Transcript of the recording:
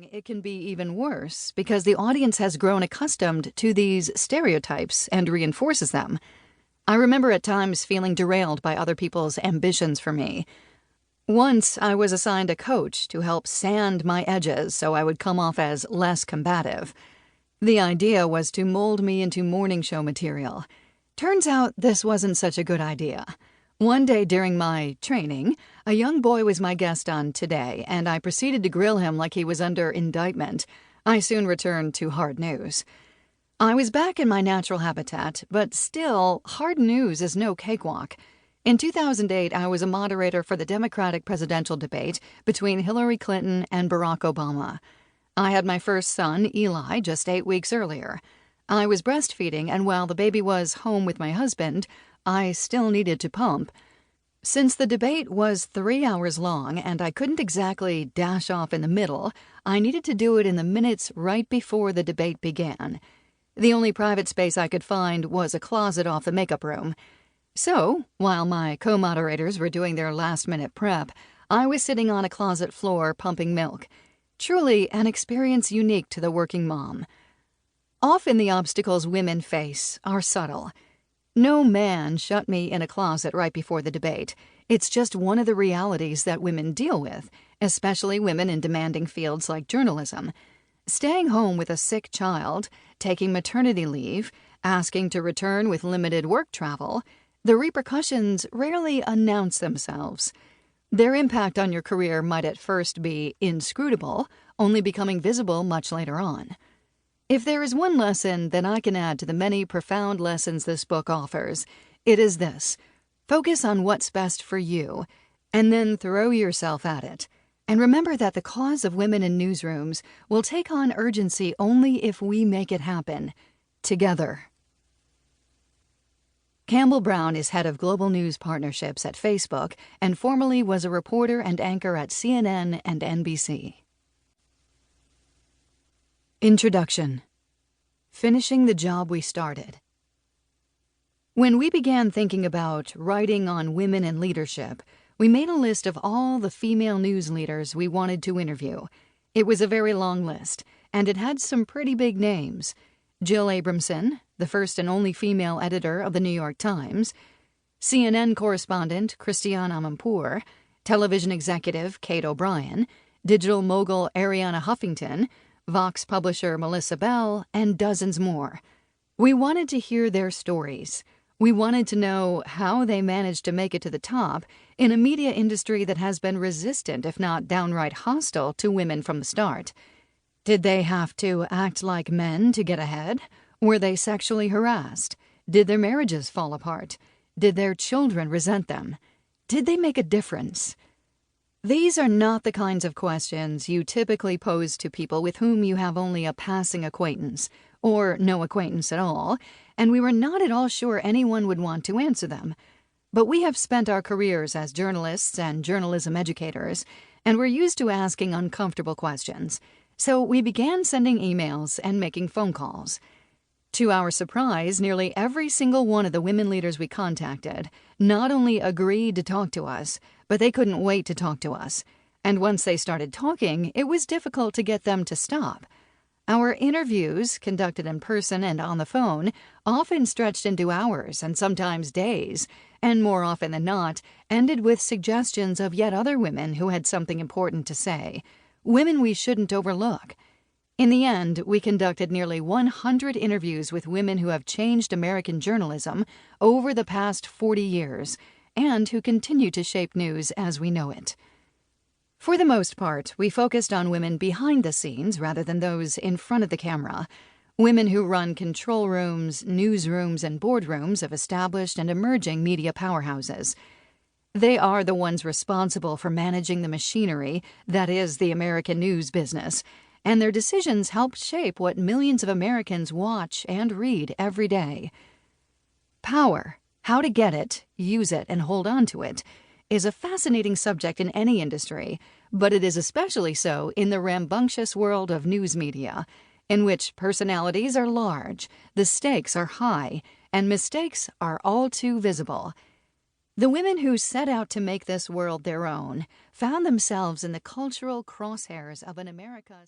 It can be even worse because the audience has grown accustomed to these stereotypes and reinforces them. I remember at times feeling derailed by other people's ambitions for me. Once I was assigned a coach to help sand my edges so I would come off as less combative. The idea was to mold me into morning show material. Turns out this wasn't such a good idea. One day during my training, a young boy was my guest on Today, and I proceeded to grill him like he was under indictment. I soon returned to hard news. I was back in my natural habitat, but still, hard news is no cakewalk. In 2008, I was a moderator for the Democratic presidential debate between Hillary Clinton and Barack Obama. I had my first son, Eli, just 8 weeks earlier. I was breastfeeding, and while the baby was home with my husband, I still needed to pump. Since the debate was 3 hours long and I couldn't exactly dash off in the middle, I needed to do it in the minutes right before the debate began. The only private space I could find was a closet off the makeup room. So, while my co-moderators were doing their last-minute prep, I was sitting on a closet floor pumping milk. Truly an experience unique to the working mom. Often the obstacles women face are subtle. No man shut me in a closet right before the debate. It's just one of the realities that women deal with, especially women in demanding fields like journalism. Staying home with a sick child, taking maternity leave, asking to return with limited work travel, the repercussions rarely announce themselves. Their impact on your career might at first be inscrutable, only becoming visible much later on. If there is one lesson that I can add to the many profound lessons this book offers, it is this: focus on what's best for you, and then throw yourself at it. And remember that the cause of women in newsrooms will take on urgency only if we make it happen, together. Campbell Brown is head of global news partnerships at Facebook and formerly was a reporter and anchor at CNN and NBC. Introduction. Finishing the job we started. When we began thinking about writing on women in leadership, we made a list of all the female news leaders we wanted to interview. It was a very long list, and it had some pretty big names. Jill Abramson, the first and only female editor of the New York Times, CNN correspondent Christiane Amanpour, television executive Kate O'Brien, digital mogul Arianna Huffington, Vox publisher Melissa Bell, and dozens more. We wanted to hear their stories. We wanted to know how they managed to make it to the top in a media industry that has been resistant, if not downright hostile, to women from the start. Did they have to act like men to get ahead? Were they sexually harassed? Did their marriages fall apart? Did their children resent them? Did they make a difference? These are not the kinds of questions you typically pose to people with whom you have only a passing acquaintance, or no acquaintance at all, and we were not at all sure anyone would want to answer them. But we have spent our careers as journalists and journalism educators, and we're used to asking uncomfortable questions. So we began sending emails and making phone calls. To our surprise, nearly every single one of the women leaders we contacted not only agreed to talk to us, but they couldn't wait to talk to us. And once they started talking, it was difficult to get them to stop. Our interviews, conducted in person and on the phone, often stretched into hours and sometimes days, and more often than not, ended with suggestions of yet other women who had something important to say. Women we shouldn't overlook. In the end, we conducted nearly 100 interviews with women who have changed American journalism over the past 40 years and who continue to shape news as we know it. For the most part, we focused on women behind the scenes rather than those in front of the camera, women who run control rooms, newsrooms, and boardrooms of established and emerging media powerhouses. They are the ones responsible for managing the machinery that is the American news business, and their decisions help shape what millions of Americans watch and read every day. Power, how to get it, use it, and hold on to it, is a fascinating subject in any industry, but it is especially so in the rambunctious world of news media, in which personalities are large, the stakes are high, and mistakes are all too visible. The women who set out to make this world their own found themselves in the cultural crosshairs of an America